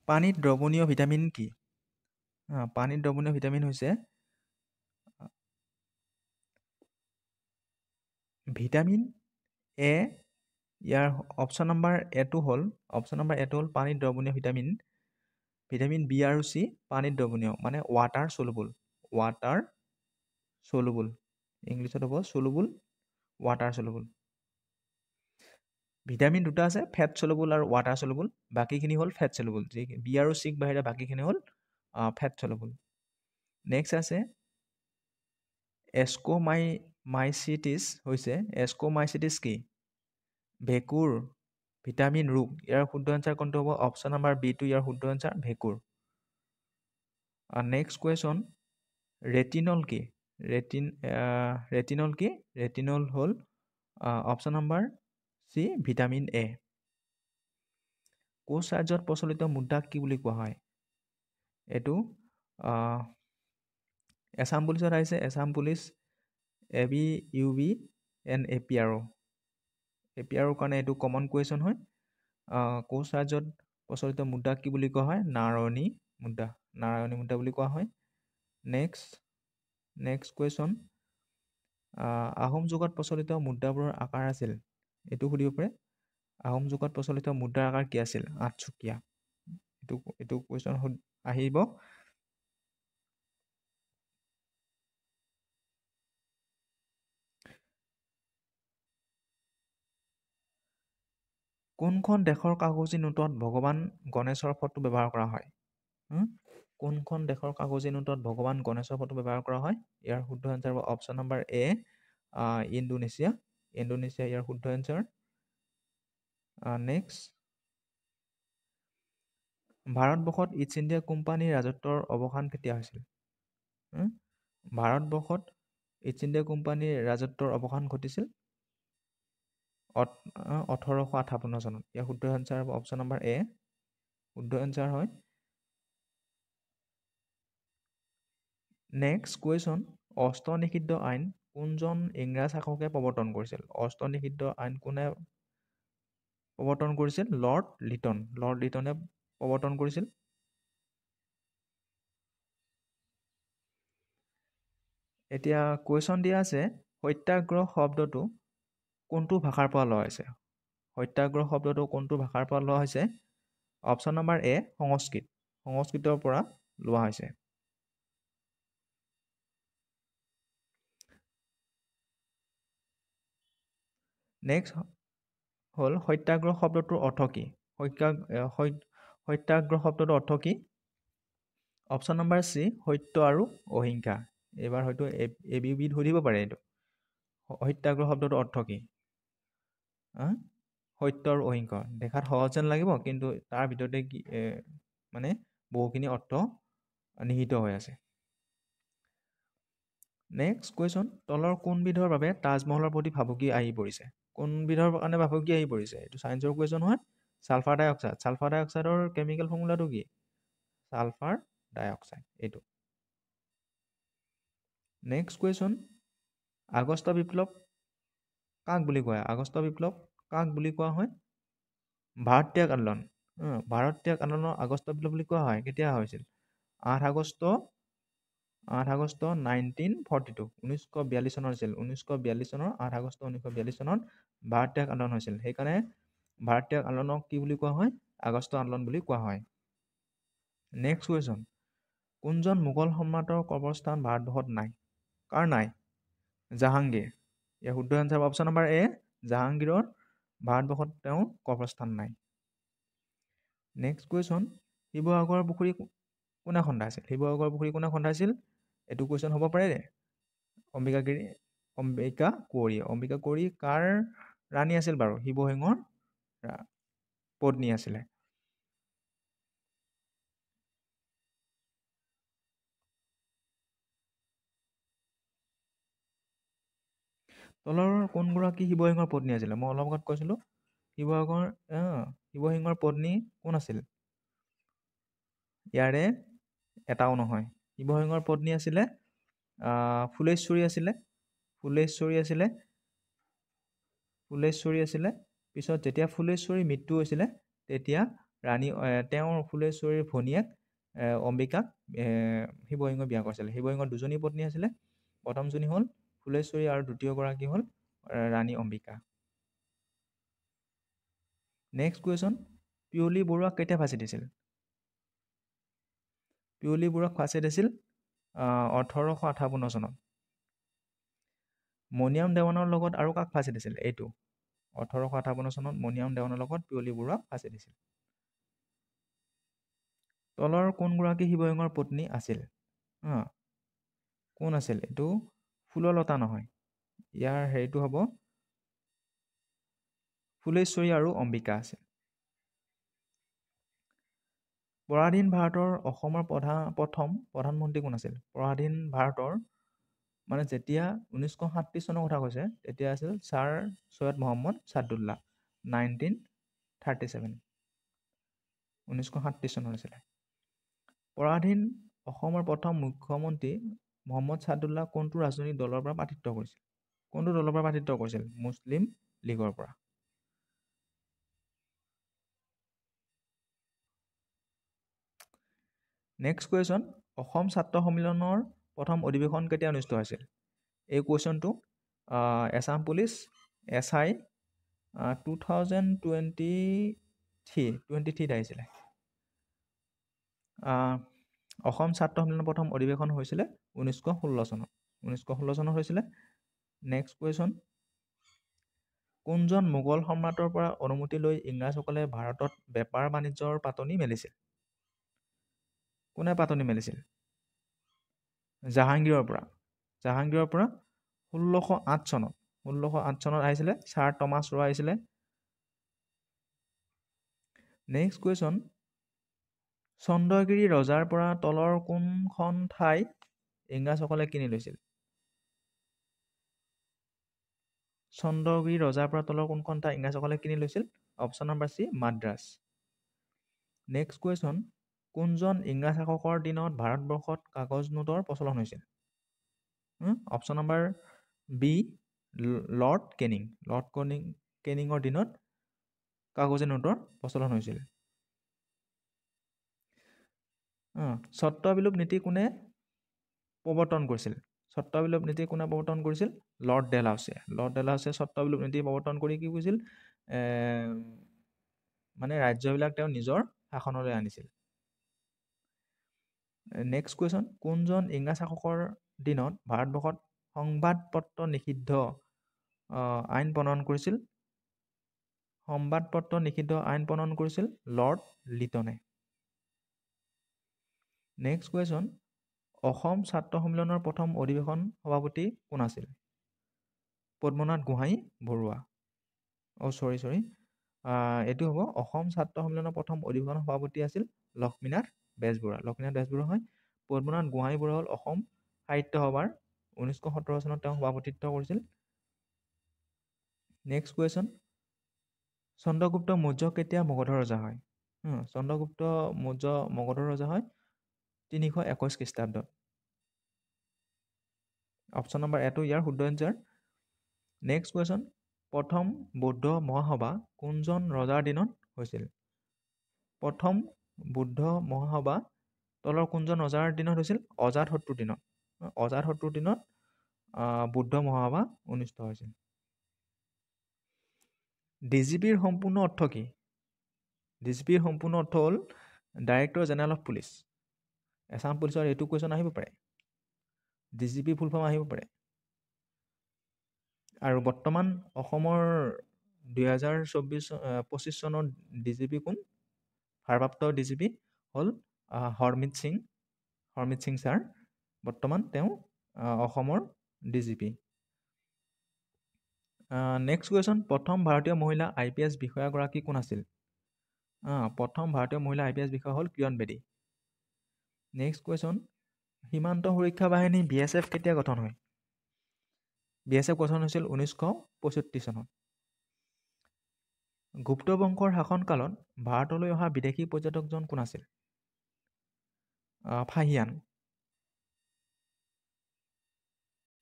পানীত দ্ৰৱণীয় ভিটামিন কি? পানীত দ্ৰৱণীয় ভিটামিন হৈছে vitamin A. Year option number এটো হ'ল পানীত দ্ৰৱণীয় ভিটামিন। ভিটামিন বি আৰু চি পানীত দ্ৰৱণীয় মানে ৱাটাৰ চলুবল ইংলিছত হ'ব চলুবল ৱাটাৰ চলুবল। ভিটামিন দুটা আছে, ফেট চলুবল আৰু ৱাটাৰ চলুবল। বাকীখিনি হ'ল ফেট চলুবল। যি বি আৰু চিক বাহিৰে বাকীখিনি হ'ল ফেট চলুবল। নেক্সট আছে এস্কোমাইচিটিছ কি? ভেঁকুৰ, ভিটামিন ৰোগ। ইয়াৰ শুদ্ধ এনচাৰ কোনটো হ'ব? অপশ্যন নম্বৰ বিটো ইয়াৰ শুদ্ধ এনচাৰ ভেঁকুৰ। নেক্সট কুৱেশ্যন, ৰেটিনল কি? ৰেটিনল হ'ল option number C vitamin A. Koch ৰাজ্যত প্ৰচলিত মুদ্ৰাক কি বুলি কোৱা হয়? এইটো এছাম পুলিচত আহিছে। এছাম পুলিচ ABUB এণ্ড APRৰ কাৰণে এইটো কমন কুৱেশ্যন হয়। কোচ ৰাজ্যত প্ৰচলিত মুদ্ৰাক কি বুলি কোৱা হয়? নাৰায়ণী মুদ্ৰা বুলি কোৱা হয়। নেক্সট কুৱেশ্যন, আহোম যুগত প্ৰচলিত মুদ্ৰাবোৰৰ আকাৰ আছিল। এইটো সুধিব পাৰে। আহোম যুগত প্ৰচলিত মুদ্ৰাৰ আকাৰ কি আছিল? আঠচুকীয়া। এইটো কুৱেশ্যন আহিব। কোনখন দেশৰ কাগজী নোটত ভগৱান গণেশৰ ফটো ব্যৱহাৰ কৰা হয়? কোনখন দেশৰ কাগজী নোটত ভগৱান গণেশৰ ফটো ব্যৱহাৰ কৰা হয়? ইয়াৰ শুদ্ধ এনচাৰ হ'ব অপশ্যন নম্বৰ এ ইণ্ডোনেছিয়া ইয়াৰ শুদ্ধ এনচাৰ। নেক্সট, ভাৰতবৰ্ষত ইষ্ট ইণ্ডিয়া কোম্পানীৰ ৰাজত্বৰ অৱসান কেতিয়া হৈছিল? ভাৰতবৰ্ষত ইষ্ট ইণ্ডিয়া কোম্পানীৰ ৰাজত্বৰ অৱসান ঘটিছিল 1858 চনত। ইয়াৰ শুদ্ধ এনচাৰ হ'ব অপশ্যন নম্বৰ এ শুদ্ধ এনচাৰ হয়। নেক্সট কুৱেশ্যন, অস্ত্ৰ নিষিদ্ধ আইন কোনজন ইংৰাজ শাসকে প্ৰৱৰ্তন কৰিছিল? অস্ত্ৰ নিষিদ্ধ আইন কোনে প্ৰৱৰ্তন কৰিছিল? লৰ্ড লিটনে প্ৰৱৰ্তন কৰিছিল। এতিয়া কুৱেশ্যন দিয়া আছে, সত্যাগ্ৰহ শব্দটো কোনটো ভাষাৰ পৰা লোৱা হৈছে? সত্যাগ্ৰহ শব্দটো কোনটো ভাষাৰ পৰা লোৱা হৈছে? অপশ্যন নম্বৰ এ সংস্কৃতৰ পৰা লোৱা হৈছে। নেক্সট হ'ল সত্যাগ্ৰহ শব্দটোৰ অৰ্থ কি? সত্যাগ্ৰহ শব্দটোৰ অৰ্থ কি? অপশ্যন নম্বৰ চি সত্য আৰু অহিংসা। এইবাৰ হয়তো ABUB সুধিব পাৰে এইটো। সত্যাগ্ৰহ শব্দটোৰ অৰ্থ কি? সত্য আৰু অহিংসা। দেখাত সহজ যেন লাগিব, কিন্তু তাৰ ভিতৰতে মানে বহুখিনি অৰ্থ নিহিত হৈ আছে। নেক্সট কুৱেশ্যন, তলৰ কোনবিধৰ বাবে তাজমহলৰ প্ৰতি ভাবুকি আহি পৰিছে? কোনবিধৰ কাৰণে ভাবুকি আহি পৰিছে? এইটো ছায়েন্সৰ কুৱেশ্যন হয়। ছালফাৰ ডাই অক্সাইডৰ কেমিকেল ফৰ্মুলাটো কি? ছালফাৰ ডাই অক্সাইড এইটো। নেক্সট কুৱেশ্যন, আগষ্ট বিপ্লৱ কাক বুলি কোৱা হয়? ভাৰত ত্যাগ আন্দোলন। ভাৰত ত্যাগ আন্দোলনৰ আগষ্ট বিপ্লৱ বুলি কোৱা হয়। কেতিয়া হৈছিল? 8 আগষ্ট 1942 1942 চনৰ হৈছিল। 1942 চনৰ 8 আগষ্ট 1942 চনত ভাৰত ত্যাগ আন্দোলন হৈছিল। সেইকাৰণে ভাৰত ত্যাগ আন্দোলনক কি বুলি কোৱা হয়? আগষ্ট আন্দোলন বুলি কোৱা হয়। নেক্সট কুৱেশ্যন, কোনজন মোগল সম্ৰাটৰ কবৰস্থান ভাৰতবৰ্ষত নাই? কাৰ নাই? জাহাংগীৰ। ইয়াৰ শুদ্ধ এনচাৰ অপশ্যন নম্বৰ এ জাহাংগীৰৰ ভাৰতবৰ্ষত তেওঁৰ কবৰস্থান নাই। নেক্সট কুৱেশ্যন, শিৱসাগৰ পুখুৰী কোনে খন্দাইছিল? এইটো কুৱেশ্যন হ'ব পাৰে। অম্বিকা কুঁৱৰী কাৰ ৰাণী আছিল বাৰু? শিৱসিংহৰ পত্নী আছিলে। তলৰ কোনগৰাকী শিৱসিংহৰ পত্নী আছিলে? মই অলপ আগত কৈছিলোঁ শিৱসিংহৰ পত্নী কোন আছিল? ইয়াৰে এটাও নহয়। শিৱসিংহৰ পত্নী আছিলে ফুলেশ্বৰী আছিলে। পিছত যেতিয়া ফুলেশ্বৰীৰ মৃত্যু হৈছিলে তেতিয়া ৰাণী তেওঁৰ ফুলেশ্বৰীৰ ভনীয়েক অম্বিকাক শিৱসিংহই বিয়া কৰিছিলে। শিৱসিংহৰ দুজনী পত্নী আছিলে। প্ৰথমজনী হ'ল ফুলেশ্বৰী আৰু দ্বিতীয়গৰাকী হ'ল ৰাণী অম্বিকা। নেক্সট কুৱেশ্যন, পিয়লি বৰুৱাক কেতিয়া ফাঁচি দিছিল? পিয়লি বৰুৱাক ফাঁচি দিছিল 1858 চনত। মণিৰাম দেৱানৰ লগত আৰু কাক ফাঁচি দিছিল? এইটো 1858 চনত মণিৰাম দেৱানৰ লগত পিয়লি বৰুৱাক ফাঁচি দিছিল। তলৰ কোনগৰাকী শিৱসিংহৰ পত্নী আছিল? কোন আছিল? এইটো ফুললতা নহয়, ইয়াৰ হেৰিটো হ'ব ফুলেশ্বৰী আৰু অম্বিকা আছিল। পৰাধীন ভাৰতৰ অসমৰ প্ৰথম প্ৰধানমন্ত্ৰী কোন আছিল? পৰাধীন ভাৰতৰ মানে যেতিয়া 1937 চনৰ কথা কৈছে, তেতিয়া আছিল ছাৰ সৈয়দ মহম্মদ ছাদুল্লাহ, 1937, 1937 চনৰ আছিলে। পৰাধীন অসমৰ প্ৰথম মুখ্যমন্ত্ৰী মহম্মদ ছাদুল্লাহ কোনটো ৰাজনৈতিক দলৰ পৰা প্ৰাৰ্থিত্ব কৰিছিল? কোনটো দলৰ পৰা প্ৰাৰ্থিত্ব কৰিছিল? মুছলিম লীগৰ পৰা। নেক্সট কুৱেশ্যন, অসম ছাত্ৰ সন্মিলনৰ প্ৰথম অধিৱেশন কেতিয়া অনুষ্ঠিত হৈছিল? এই কুৱেশ্যনটো এছাম পুলিচ SI 2023 আহিছিলে। অসম ছাত্ৰ সন্মিলনৰ প্ৰথম অধিৱেশন হৈছিলে 1916 চনত। 1916 চনত হৈছিলে। নেক্সট কুৱেশ্যন, কোনজন মোগল সম্ৰাটৰ পৰা অনুমতি লৈ ইংৰাজসকলে ভাৰতত বেপাৰ বাণিজ্যৰ পাতনি মেলিছিল? কোনে পাতনি মেলিছিল? জাহাংগীৰৰ পৰা। 1608 চনত আহিছিলে। ছাৰ টমাছ ৰ আহিছিলে। নেক্সট কুৱেশ্যন, চন্দ্ৰগিৰি ৰজাৰ পৰা তলৰ কোনখন ঠাই ইংৰাজসকলে কিনি লৈছিল? চন্দ্ৰগিৰি ৰজাৰ পৰা তলৰ কোনখন ঠাই ইংৰাজসকলে কিনি লৈছিল? Option number C, Madras. Next question, কোনজন ইংৰাজ শাসকৰ দিনত ভাৰতবৰ্ষত কাগজ নোটৰ প্ৰচলন হৈছিল? Option number B, Lord Canning. Lord কেনিঙৰ দিনত কাগজী নোটৰ প্ৰচলন হৈছিল। স্বত্ব বিলোপ নীতি কোনে প্ৰৱৰ্তন কৰিছিল? স্বত্ব বিলোপ নীতি কোনে প্ৰৱৰ্তন কৰিছিল? লৰ্ড ডেলহাউছে। লৰ্ড ডেলহাউছে স্বত্ব বিলোপ নীতি প্ৰৱৰ্তন কৰি কি কৰিছিল? মানে ৰাজ্যবিলাক তেওঁ নিজৰ শাসনলৈ আনিছিল। নেক্সট কুৱেশ্যন, কোনজন ইংৰাজ শাসকৰ দিনত ভাৰতবৰ্ষত সংবাদপত্ৰ নিষিদ্ধ আইন প্ৰণয়ন কৰিছিল? সংবাদপত্ৰ নিষিদ্ধ আইন প্ৰণয়ন কৰিছিল লৰ্ড লিটনে। নেক্সট কুৱেশ্যন, অসম ছাত্ৰ সন্মিলনৰ প্ৰথম অধিৱেশন সভাপতি কোন আছিল? পদ্মনাথ গোহাঁই বৰুৱা। এইটো হ'ব অসম ছাত্ৰ সন্মিলনৰ প্ৰথম অধিৱেশন সভাপতি আছিল লক্ষ্মীনাথ বেজবৰুৱা। লক্ষ্মীনাথ বেজবৰুৱা হয়। পদ্মনাথ গোহাঁই বৰুৱা হ'ল অসম সাহিত্য সভাৰ 1917 চনত তেওঁ সভাপতিত্ব কৰিছিল। নেক্সট কুৱেশ্যন, চন্দ্ৰগুপ্ত মৌৰ্য কেতিয়া মগধৰ ৰজা হয়? চন্দ্ৰগুপ্ত মৌৰ্য মগধৰ ৰজা হয় 321 খ্ৰীষ্টাব্দত। অপশ্যন নম্বৰ A টো ইয়াৰ শুদ্ধ এনচাৰ। নেক্সট কুৱেশ্যন, প্ৰথম বৌদ্ধ মহাসভা কোনজন ৰজাৰ দিনত হৈছিল? প্ৰথম বৌদ্ধ মহাসভা তলৰ কোনজন ৰজাৰ দিনত হৈছিল? অজাতশত্ৰুৰ দিনত। অজাতশত্ৰুৰ দিনত বৌদ্ধ মহাসভা অনুষ্ঠিত হৈছিল। DGPৰ সম্পূৰ্ণ অৰ্থ কি? DGPৰ সম্পূৰ্ণ অৰ্থ হ'ল director general of police. Assam পুলিচৰ এইটো কুৱেশ্যন আহিব পাৰে। DGP ফুল ফৰ্ম আহিব পাৰে। আৰু বৰ্তমান অসমৰ 2024-25 চনৰ DGP কোন? ভাৰপ্ৰাপ্ত DGP হ'ল হৰমিত সিং ছাৰ। বৰ্তমান তেওঁ অসমৰ DGP। নেক্সট কুৱেশ্যন, প্ৰথম ভাৰতীয় মহিলা IPS বিষয়াগৰাকী কোন আছিল? প্ৰথম ভাৰতীয় মহিলা IPS বিষয়া হ'ল কিৰণ বেদী। নেক্সট কুৱেশ্যন, সীমান্ত সুৰক্ষা বাহিনী BSF কেতিয়া গঠন হয়? BSF গঠন হৈছিল 1965 চনত। গুপ্ত বংশৰ শাসনকালত ভাৰতলৈ অহা বিদেশী পৰ্যটকজন কোন আছিল? ফাহিয়ান।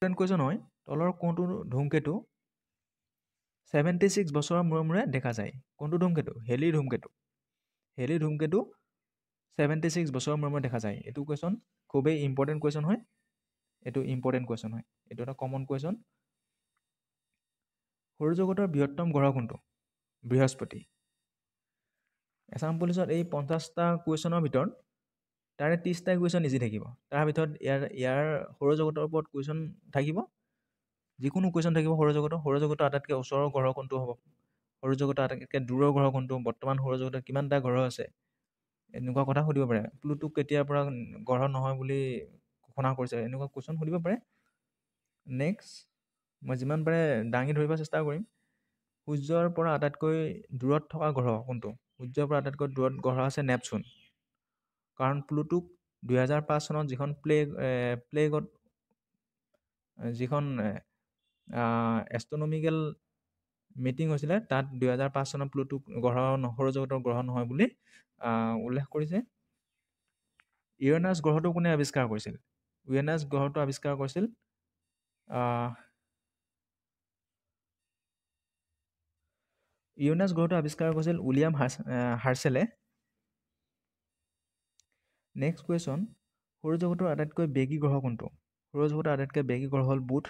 কুৱেশ্যন হয়, তলৰ কোনটো ধূমকেতু 76 বছৰৰ মূৰে মূৰে দেখা যায়? কোনটো ধূমকেতু? হেলিৰ ধূমকেতু। হেলি ধূমকেতু 76 বছৰৰ মূৰে মূৰে দেখা যায়। এইটো কুৱেশ্যন খুবেই ইম্পৰ্টেণ্ট কুৱেশ্যন হয়। এইটো ইম্পৰ্টেণ্ট কুৱেশ্যন হয়। এইটো এটা কমন কুৱেশ্যন। সৌৰজগতৰ বৃহত্তম গ্ৰহ কোনটো? বৃহস্পতি। এছাম পুলিচত এই 50টা কুৱেশ্যনৰ ভিতৰত তাৰে 30টা কুৱেশ্যন ইজি থাকিব। তাৰ ভিতৰত ইয়াৰ সৌৰজগতৰ ওপৰত কুৱেশ্যন থাকিব। যিকোনো কুৱেশ্যন থাকিব সৌৰজগতৰ আটাইতকৈ ওচৰৰ গ্ৰহ কোনটো হ'ব, সৌৰজগতৰ আটাইতকৈ দূৰৰ গ্ৰহ কোনটো, বৰ্তমান সৌৰজগতত কিমানটা গ্ৰহ আছে, এনেকুৱা কথা সুধিব পাৰে। প্লুটো কেতিয়াৰ পৰা গ্ৰহ নহয় বুলি ঘোষণা কৰিছে, এনেকুৱা কুৱেশ্যন সুধিব পাৰে। নেক্সট, মই যিমান পাৰে দাঙি ধৰিব চেষ্টা কৰিম। সূৰ্যৰ পৰা আটাইতকৈ দূৰত থকা গ্ৰহ কোনটো? সূৰ্যৰ পৰা আটাইতকৈ দূৰত গ্ৰহ আছে নেপচুন। কাৰণ প্লুটোক 2005 চনত যিখন প্লেগত যিখন এষ্ট্ৰনমিকেল মিটিং হৈছিলে, তাত 2005 চনত প্লুটোক সৌৰজগতৰ গ্ৰহ নহয় বুলি উল্লেখ কৰিছে। ইউৰেনাছ গ্ৰহটো কোনে আৱিষ্কাৰ কৰিছিল? ইউৰেনাছ গ্ৰহটো আৱিষ্কাৰ কৰিছিল উইলিয়াম হাৰ্চেলে। নেক্সট কুৱেশ্যন, সৌৰজগতৰ আটাইতকৈ বেগী গ্ৰহ কোনটো? সৌৰজগতৰ আটাইতকৈ বেগী গ্ৰহ হ'ল বুধ।